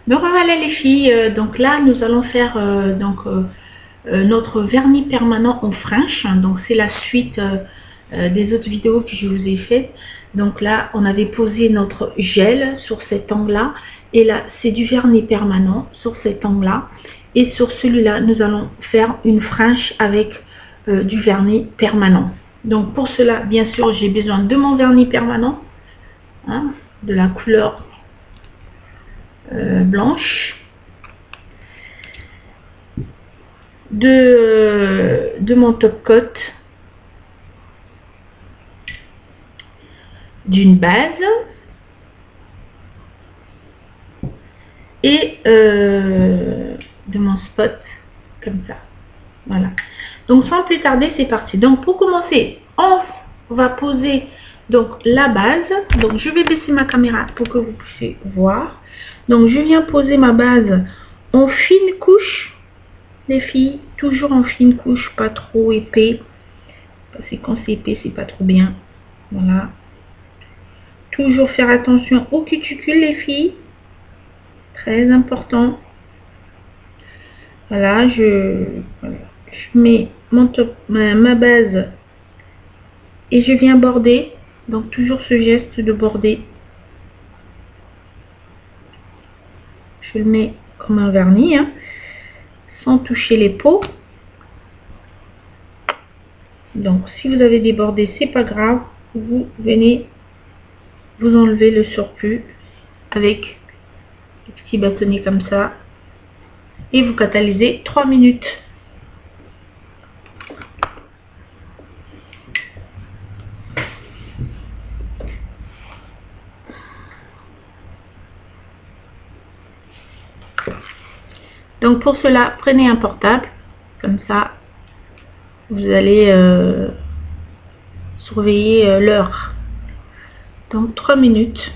Me revoilà les filles, donc là nous allons faire notre vernis permanent en French, donc c'est la suite des autres vidéos que je vous ai faites. Donc là on avait posé notre gel sur cet angle là, et là c'est du vernis permanent sur cet angle là, et sur celui-là nous allons faire une French avec du vernis permanent. Donc pour cela bien sûr j'ai besoin de mon vernis permanent, hein, de la couleur blanche, de mon top coat, d'une base et de mon spot comme ça. Voilà, donc sans plus tarder c'est parti. Donc pour commencer on va poser donc la base. Donc je vais baisser ma caméra pour que vous puissiez voir. Donc je viens poser ma base en fine couche, les filles, toujours en fine couche, pas trop épais, parce que quand c'est épais c'est pas trop bien. Voilà, toujours faire attention aux cuticules les filles, très important. Voilà, je mets mon top, ma base, et je viens border. Donc toujours ce geste de border, je le mets comme un vernis, hein, sans toucher les peaux. Donc si vous avez débordé c'est pas grave, vous venez vous enlever le surplus avec des petits bâtonnets comme ça et vous catalysez 3 minutes. Donc pour cela prenez un portable, comme ça vous allez surveiller l'heure. Donc 3 minutes.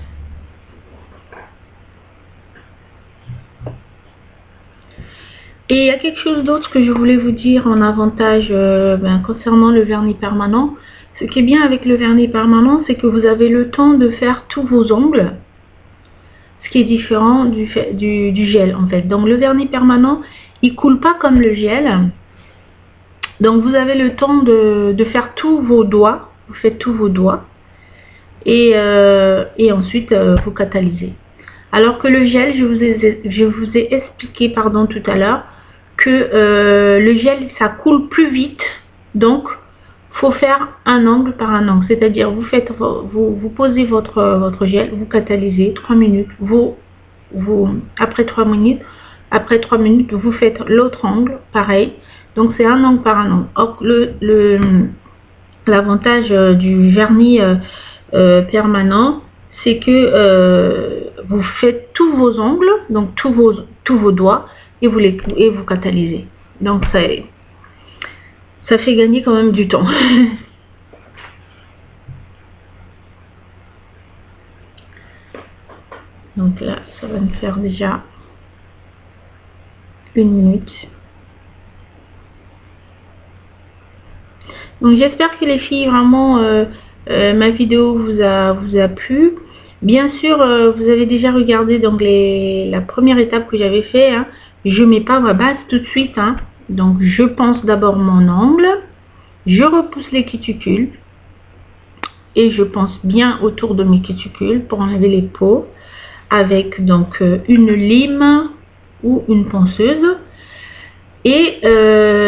Et il y a quelque chose d'autre que je voulais vous dire en avantage concernant le vernis permanent. Ce qui est bien avec le vernis permanent, c'est que vous avez le temps de faire tous vos ongles, ce qui est différent du gel en fait. Donc le vernis permanent, il coule pas comme le gel. Donc vous avez le temps de faire tous vos doigts. Vous faites tous vos doigts. Et ensuite vous catalysez. Alors que le gel, je vous ai expliqué tout à l'heure que le gel ça coule plus vite, donc faut faire un angle par un angle, c'est-à-dire vous posez votre gel, vous catalysez 3 minutes, après 3 minutes vous faites l'autre angle pareil, donc c'est un angle par un angle. Or l'avantage du vernis permanent, c'est que vous faites tous vos ongles, donc tous vos doigts, et vous catalysez. Donc ça fait gagner quand même du temps. Donc là ça va me faire déjà 1 minute. Donc j'espère que les filles vraiment ma vidéo vous a plu. Bien sûr vous avez déjà regardé donc la première étape que j'avais fait, hein. Je mets pas ma base tout de suite, hein. Donc je pense d'abord mon angle, je repousse les cuticules et je pense bien autour de mes cuticules pour enlever les peaux avec donc une lime ou une ponceuse. Et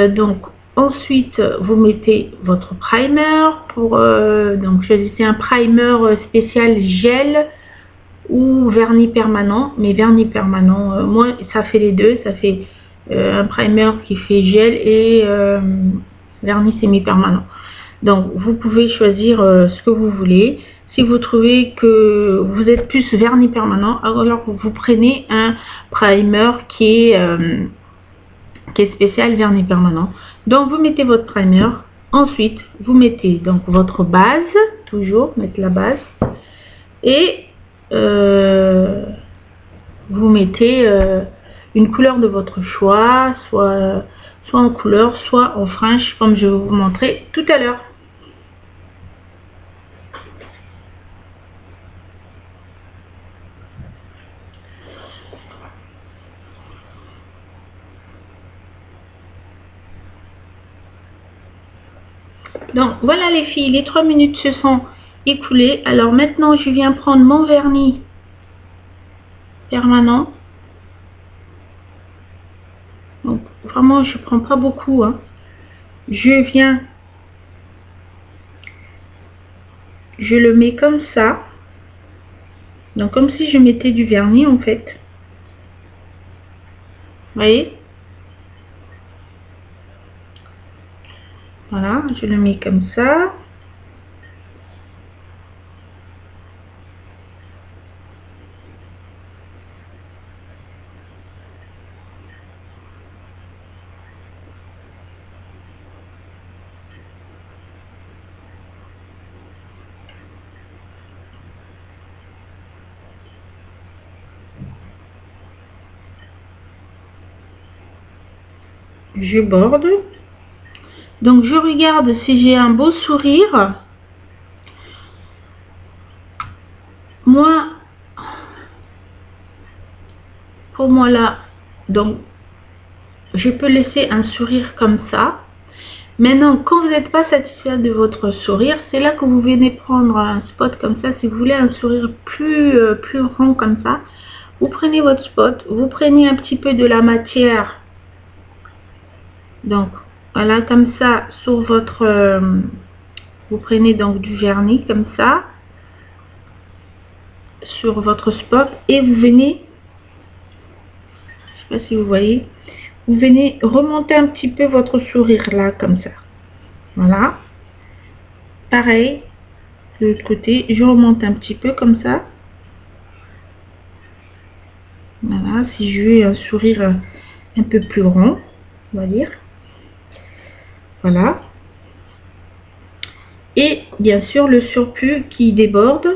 donc ensuite vous mettez votre primer donc choisissez un primer spécial gel ou vernis permanent, mais vernis permanent moi ça fait les deux, ça fait un primer qui fait gel et vernis semi permanent. Donc vous pouvez choisir ce que vous voulez. Si vous trouvez que vous êtes plus vernis permanent, alors vous prenez un primer qui est spécial vernis permanent. Donc vous mettez votre primer, ensuite vous mettez donc votre base, toujours mettre la base, et vous mettez une couleur de votre choix, soit en couleur, soit en French, comme je vais vous montrer tout à l'heure. Donc voilà les filles, les 3 minutes se sont écoulées. Alors maintenant je viens prendre mon vernis permanent. Donc vraiment je prends pas beaucoup, hein. Je le mets comme ça. Donc comme si je mettais du vernis en fait. Vous voyez? Voilà, je le mets comme ça. Je borde. Donc je regarde si j'ai un beau sourire. Moi, pour moi là, donc je peux laisser un sourire comme ça. Maintenant, quand vous n'êtes pas satisfait de votre sourire, c'est là que vous venez prendre un spot comme ça. Si vous voulez un sourire plus rond comme ça, vous prenez votre spot, vous prenez un petit peu de la matière. Donc, voilà, comme ça, sur votre... vous prenez donc du vernis comme ça, sur votre spot, et vous venez, je sais pas si vous voyez, vous venez remonter un petit peu votre sourire là, comme ça. Voilà. Pareil, de l'autre côté, je remonte un petit peu comme ça. Voilà, si je veux un sourire un peu plus rond, on va dire. Voilà. Et bien sûr, le surplus qui déborde,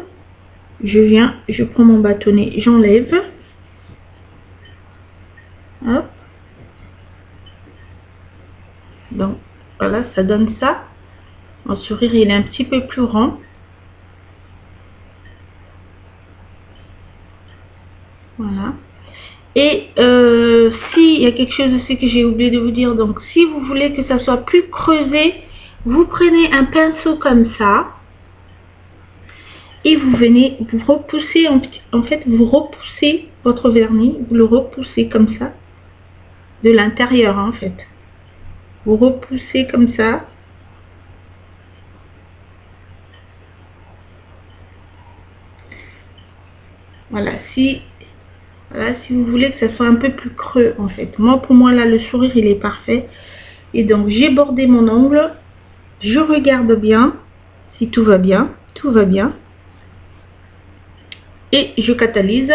je prends mon bâtonnet, j'enlève. Hop. Donc, voilà, ça donne ça. Mon sourire, il est un petit peu plus rond. Voilà. Et s'il y a quelque chose aussi que j'ai oublié de vous dire, donc si vous voulez que ça soit plus creusé, vous prenez un pinceau comme ça et vous venez, vous repoussez, en fait, vous repoussez votre vernis, vous le repoussez comme ça, de l'intérieur en fait. Vous repoussez comme ça. Voilà, si vous voulez que ça soit un peu plus creux en fait. Moi, pour moi, là, le sourire, il est parfait. Et donc, j'ai bordé mon ongle. Je regarde bien si tout va bien. Tout va bien. Et je catalyse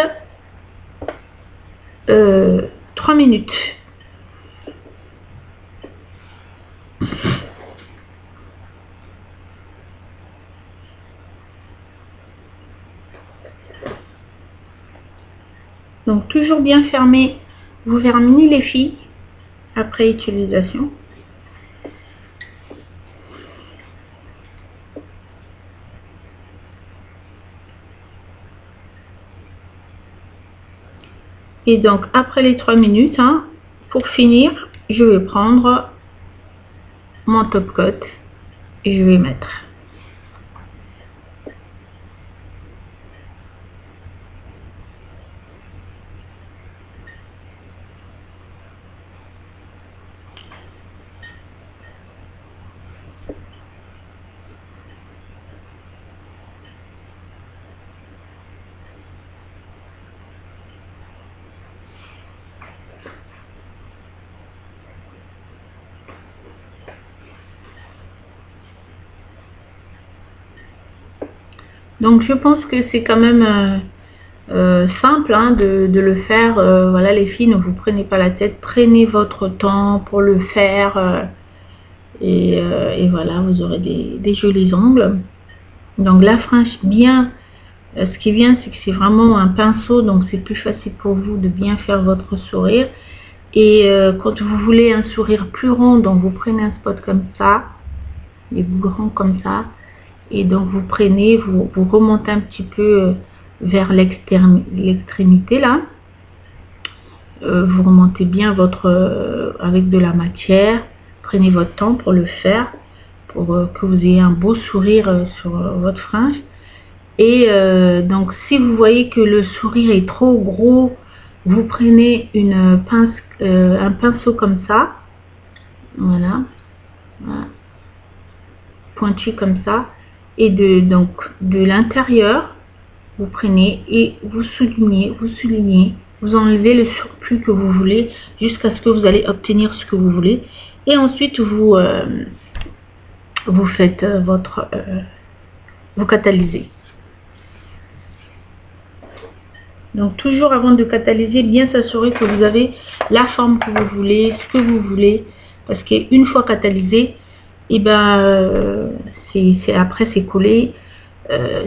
3 minutes. Donc, toujours bien fermer vos vernis, les filles, après utilisation. Et donc, après les 3 minutes, hein, pour finir, je vais prendre mon top coat et je vais mettre. Donc, je pense que c'est quand même simple hein, de le faire. Voilà, les filles, ne vous prenez pas la tête. Prenez votre temps pour le faire. Et voilà, vous aurez des jolis ongles. Donc, la frange, bien, ce qui est bien, c'est que c'est vraiment un pinceau. Donc, c'est plus facile pour vous de bien faire votre sourire. Et quand vous voulez un sourire plus rond, donc vous prenez un spot comme ça, des bouts grands comme ça. Et donc vous prenez, vous remontez un petit peu vers l'extrémité là. Vous remontez bien votre avec de la matière. Prenez votre temps pour le faire, pour que vous ayez un beau sourire sur votre frange. Et donc si vous voyez que le sourire est trop gros, vous prenez une pince, un pinceau comme ça, voilà, pointu comme ça, et donc de l'intérieur, vous prenez et vous soulignez, vous enlevez le surplus que vous voulez jusqu'à ce que vous allez obtenir ce que vous voulez. Et ensuite vous vous faites vous catalysez. Donc toujours avant de catalyser, bien s'assurer que vous avez la forme que vous voulez, ce que vous voulez, parce qu'une fois catalysé, et après c'est collé.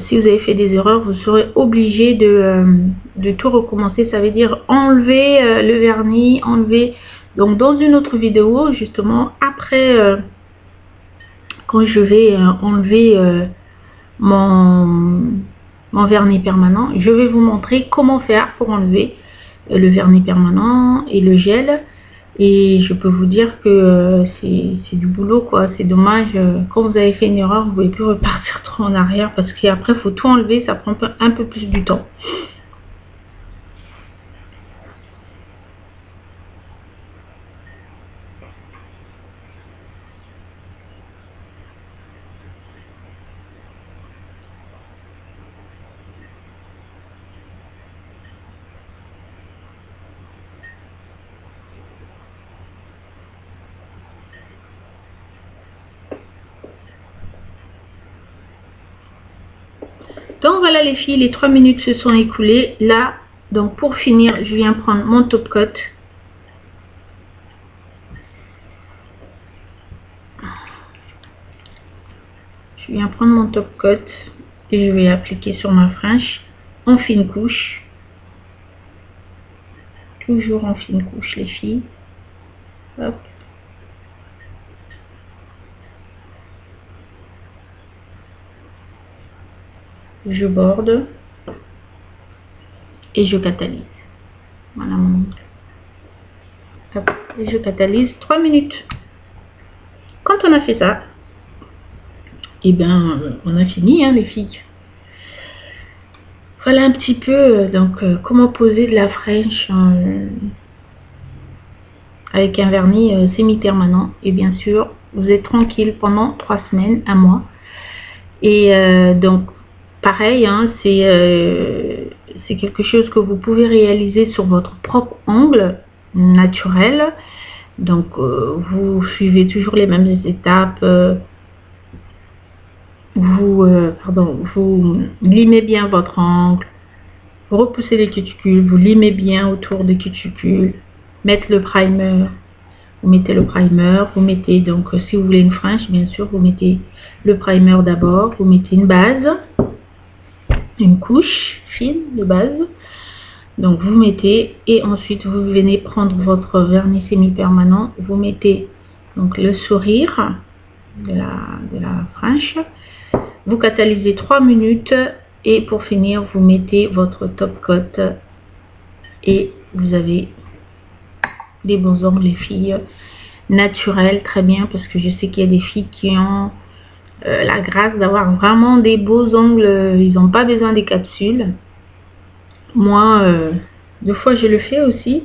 Si vous avez fait des erreurs, vous serez obligé de tout recommencer. Ça veut dire enlever le vernis, enlever. Donc dans une autre vidéo, justement, après, quand je vais enlever mon vernis permanent, je vais vous montrer comment faire pour enlever le vernis permanent et le gel. Et je peux vous dire que c'est du boulot, quoi. C'est dommage, quand vous avez fait une erreur, vous ne pouvez plus repartir trop en arrière, parce qu'après il faut tout enlever, ça prend un peu plus du temps. Donc voilà les filles, les 3 minutes se sont écoulées. Là, donc pour finir, je viens prendre mon top coat. Je viens prendre mon top coat et je vais appliquer sur ma frange en fine couche. Toujours en fine couche les filles. Hop. Je borde et je catalyse. Voilà mon ongle. Hop. Et je catalyse 3 minutes. Quand on a fait ça, et bien on a fini hein, les filles. Voilà un petit peu donc comment poser de la fraîche avec un vernis semi-permanent. Et bien sûr vous êtes tranquille pendant 3 semaines, 1 mois. Et donc pareil hein, c'est quelque chose que vous pouvez réaliser sur votre propre ongle naturel. Donc vous suivez toujours les mêmes étapes. Vous limez bien votre ongle, vous repoussez les cuticules, vous limez bien autour des cuticules, mettez le primer, vous mettez le primer, vous mettez donc si vous voulez une frange bien sûr, vous mettez le primer d'abord, vous mettez une base, une couche fine de base, donc vous mettez et ensuite vous venez prendre votre vernis semi-permanent, vous mettez donc le sourire de la frange. Vous catalysez 3 minutes et pour finir, vous mettez votre top coat et vous avez des bons ongles, les filles, naturels, très bien, parce que je sais qu'il y a des filles qui ont la grâce d'avoir vraiment des beaux ongles, ils n'ont pas besoin des capsules. Moi, 2 fois je le fais aussi,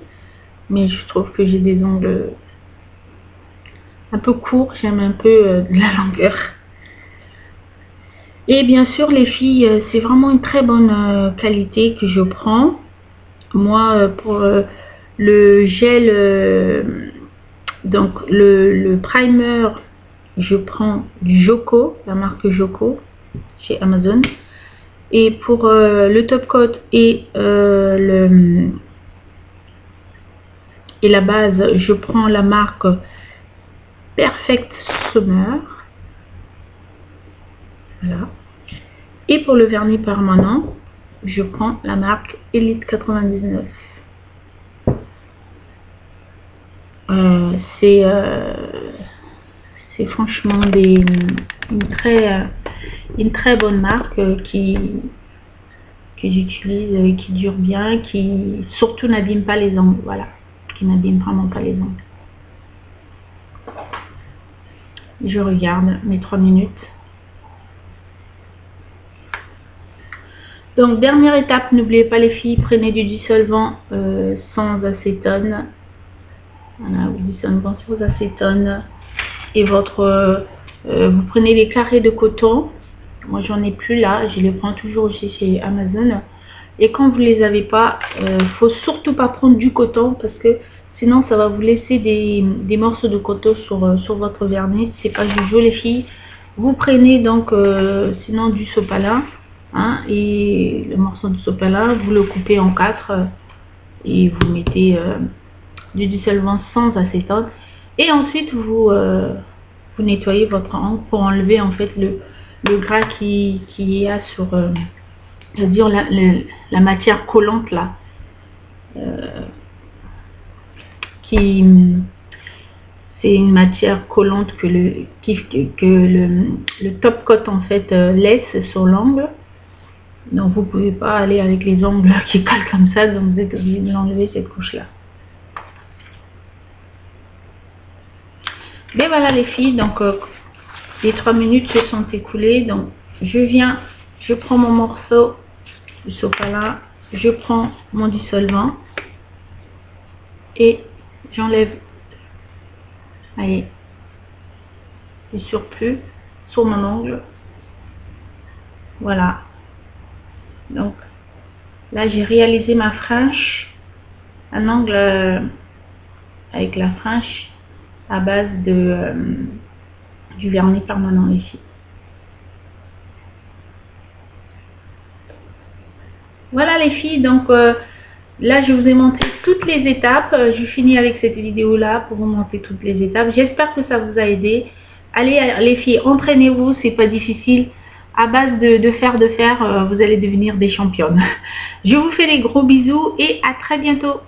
mais je trouve que j'ai des ongles un peu courts, j'aime un peu de la longueur. Et bien sûr les filles, c'est vraiment une très bonne qualité que je prends. Moi pour le gel, donc le primer, je prends du Joko, la marque Joko chez Amazon. Et pour le top coat et la base, je prends la marque Perfect Summer. Voilà. Et pour le vernis permanent, je prends la marque Elite 99. C'est franchement une très bonne marque que j'utilise, qui dure bien, qui surtout n'abîme pas les ongles. Voilà, qui n'abîme vraiment pas les ongles. Je regarde mes 3 minutes. Donc, dernière étape, n'oubliez pas les filles, prenez du dissolvant sans acétone. Voilà, du dissolvant sans acétone. Et votre, vous prenez les carrés de coton. Moi, j'en ai plus là, je les prends toujours aussi chez Amazon. Et quand vous les avez pas, faut surtout pas prendre du coton parce que sinon ça va vous laisser des morceaux de coton sur votre vernis. C'est pas du jeu les filles. Vous prenez donc sinon du sopalin, hein, et le morceau de sopalin, vous le coupez en 4 et vous mettez du dissolvant sans acétone. Et ensuite vous nettoyez votre encre pour enlever en fait le gras qui y a sur c'est-à-dire la matière collante là, qui c'est une matière collante que le top coat en fait laisse sur l'angle. Donc vous pouvez pas aller avec les ongles qui collent comme ça, donc vous êtes obligé de l'enlever cette couche là. Mais voilà les filles, donc les 3 minutes se sont écoulées, donc je prends mon morceau de sopalin, je prends mon dissolvant et j'enlève le surplus sur mon ongle. Voilà, donc là j'ai réalisé ma frange, un angle avec la frange à base de du vernis permanent ici. Voilà les filles, donc là je vous ai montré toutes les étapes. Je finis avec cette vidéo là pour vous montrer toutes les étapes. J'espère que ça vous a aidé. Allez les filles, entraînez-vous, c'est pas difficile. À base de faire, vous allez devenir des championnes. Je vous fais des gros bisous et à très bientôt.